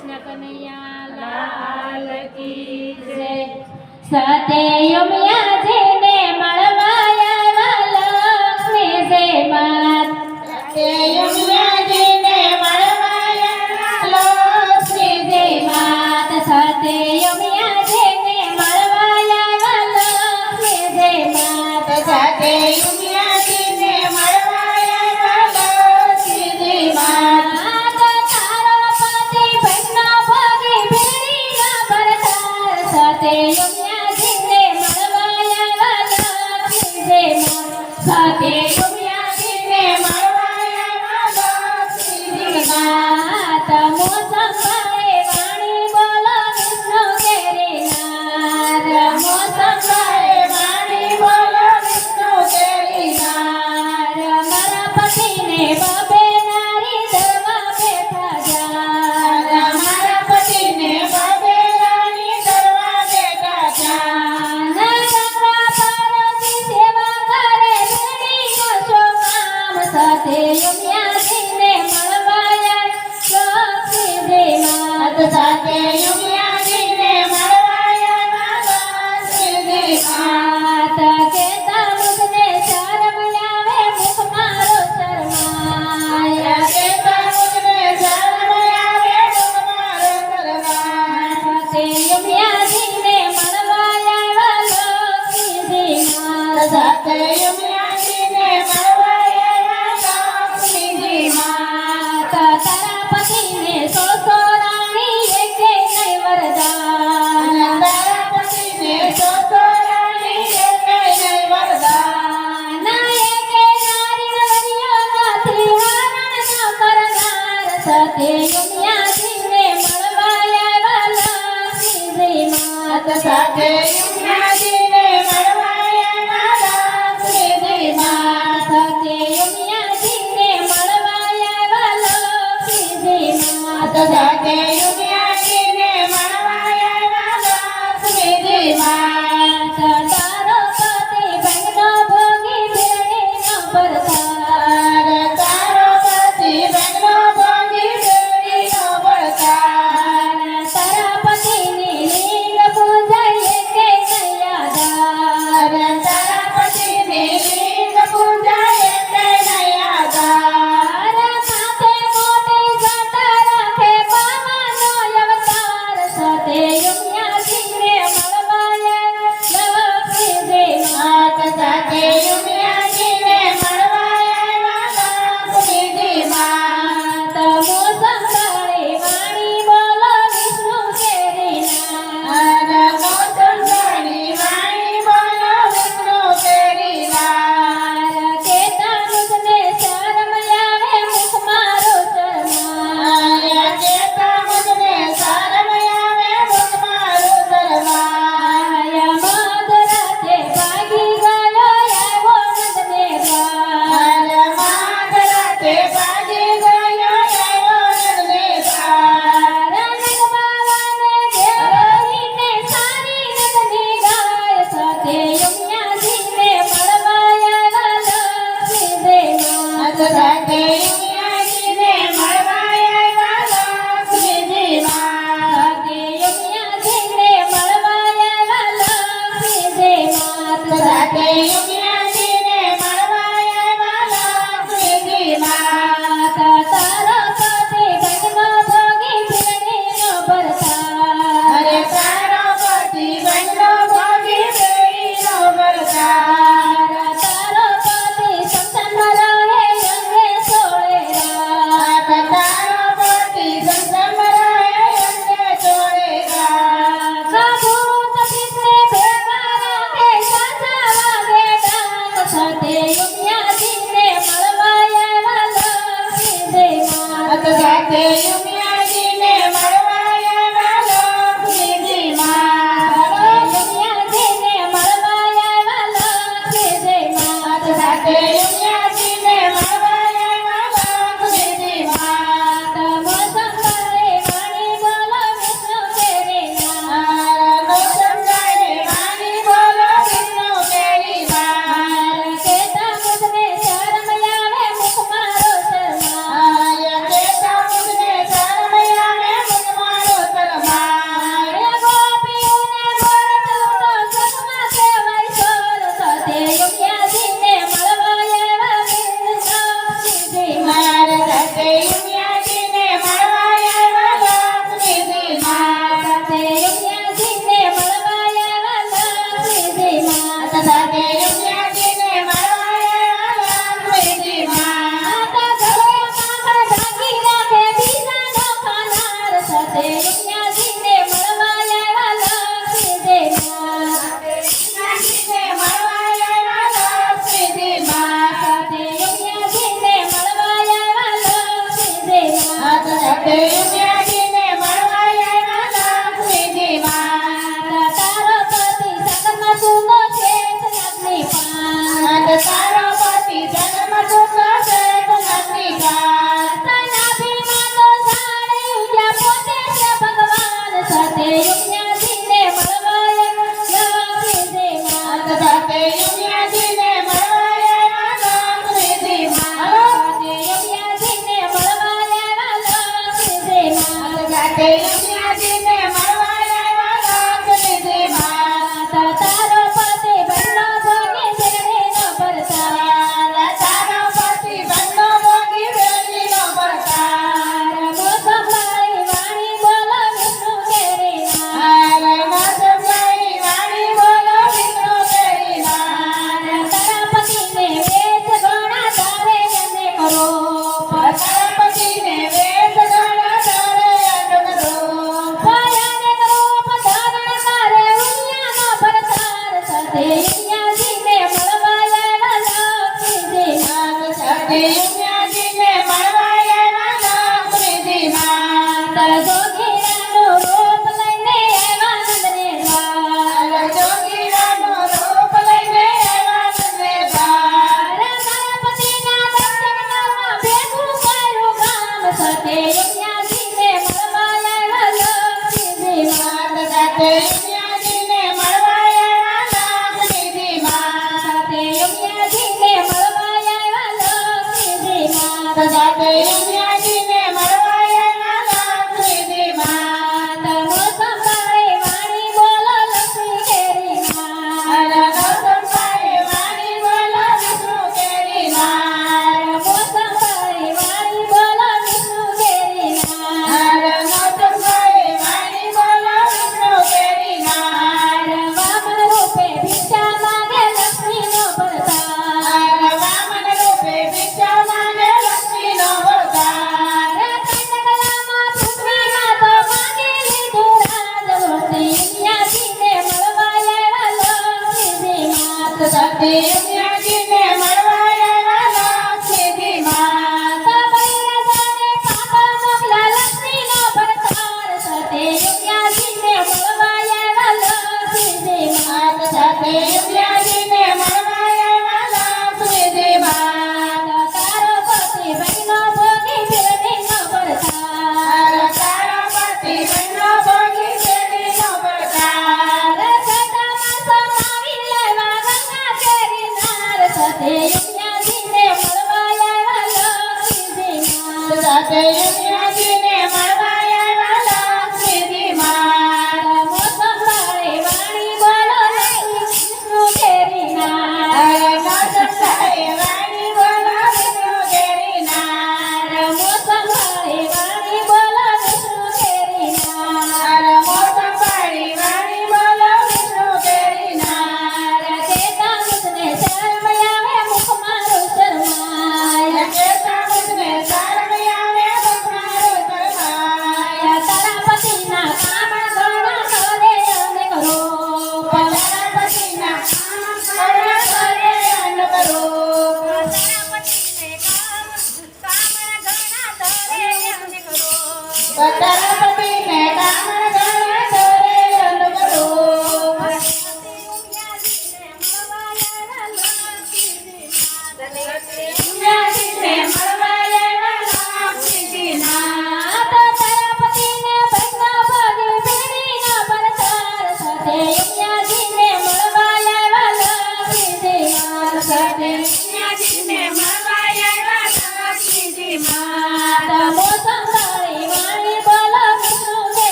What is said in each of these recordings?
કૃષ્ણ કનૈયા લાલ કી જય। સતયુમિયા જેને મળવા લક્ષ્મી જય માત। સતયુમિયા જેને મળવા લક્ષ્મી જય માત। સતયુમિયા જેને મળવા લક્ષ્મી જય માત। સતયુમિયા જેને મળવા લક્ષ્મી જય માત। તારો પતિ બહેનો ભોગે ભેળીના ભરતાર। સતયુમિયા જેને મળવા લક્ષ્મી જય માત। સતયુમિયા જેને મળવા લક્ષ્મી જય માત। મોસમ ભાઈ વાણી બોલો વિષ્ણુ કેરી નાર। મોસમ ભાઈ વાણી બોલો વિષ્ણુ કેરી નાર। મારા પતિને બબે નારી ધરવા બેઠા જાર। મારા પતિને બબે રાણી ધરવા બેઠા જાર। નરગા પાર્વતી સેવા કરે બેડીનો શોભામ। સતયુમિયા જીને મળવા લક્ષ્મી જય માત। સતયુમિયા જેને મળવા લક્ષ્મી જય માત। કેતા મુખને શરમ આવે મુખ મારો શરમાય। કેતા મુખને શરમ આવે મુખ મારો શરમાય। સતયુમિયા જીને મળવા લક્ષ્મી જય માત। સતયુમિયા જેને મળવા લક્ષ્મી જય માત। તારા પતિને સોસોરાણી એકે નહીં વરદાન। તારા પતિને સોસો રાણી એકે નહીં વરદાન। એકે નારી નરિયો નથી હરણ ન કરનાર। સતયુમિયા જીને મળવા લક્ષ્મી જય માત। સતયુમિયા જેને મળવા લક્ષ્મી જય માત। સતયુમિયા જીને મળવા લક્ષ્મી જય માત। સતયુમિયા જેને મળવા લક્ષ્મી જય માત। તારો પતિ બહેનો ભોગી ભેળીનો ભરતાર। તારો પતિ બહેનો ભોગી બેડીનો ભરતાર। તારા પતિની લિંગ પૂજા એકે નહીં આધાર। તારા પતિની લિંગ પૂજા એકે નહીં આધાર। માથે મોટી જટા રાખે પવનો સાથે યુમિયાજીને મળવા આવ્યા લક્ષ્મીજીના. નાચીને મળવા આવ્યા લક્ષ્મીજી માં. સાથે યુમિયાજીને મળવા આવ્યા લક્ષ્મીજીના. સાથે યુમિયાજીને મળવા આવ્યા લક્ષ્મીજી માં. તારો પતિ સગનમાં સૂતો છે નાગની પાન. તારો પતિ જન્મ સુતો છે નંદી પાન. તારા ભીમાં તો ઝાડ ઉગ્યા પોતે છે ભગવાન. સાથે યુમિયાજીને મળવા આવ્યા લક્ષ્મીજીના. સાથે યુમિયાજીને મળવા આવ્યા લક્ષ્મીજી માં. સાથે યુમિયાજીને મળવા આવ્યા લક્ષ્મીજીના. સાથે યુમિયાજીને મળવા આવ્યા લક્ષ્મીજી માં. તારો પતિ બંને ભોગે બેડીનો ભરતા. તારો પતિ બંને ભોગી બેડીનો ભરતા. મોસમવાળી વાણી બોલો વિષ્ણુ કેરીના. મોસમવાળી વાણી બોલો વિષ્ણુ કેરીના. તારા પતિને વેદ ગણા તારે એને કરો. તારા પતિને વેદ ગણા તારે અનુગ્રહ.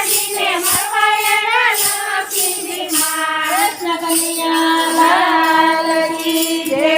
હનુમાનજીને મળવા એના લક્ષ્મીજી માં. કૃષ્ણ કનૈયા લાલ કી જય.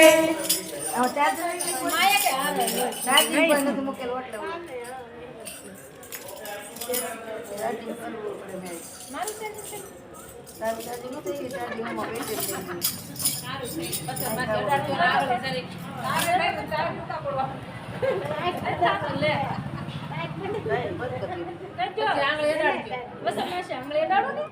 બસ અમારે આંગળી અડાડો ને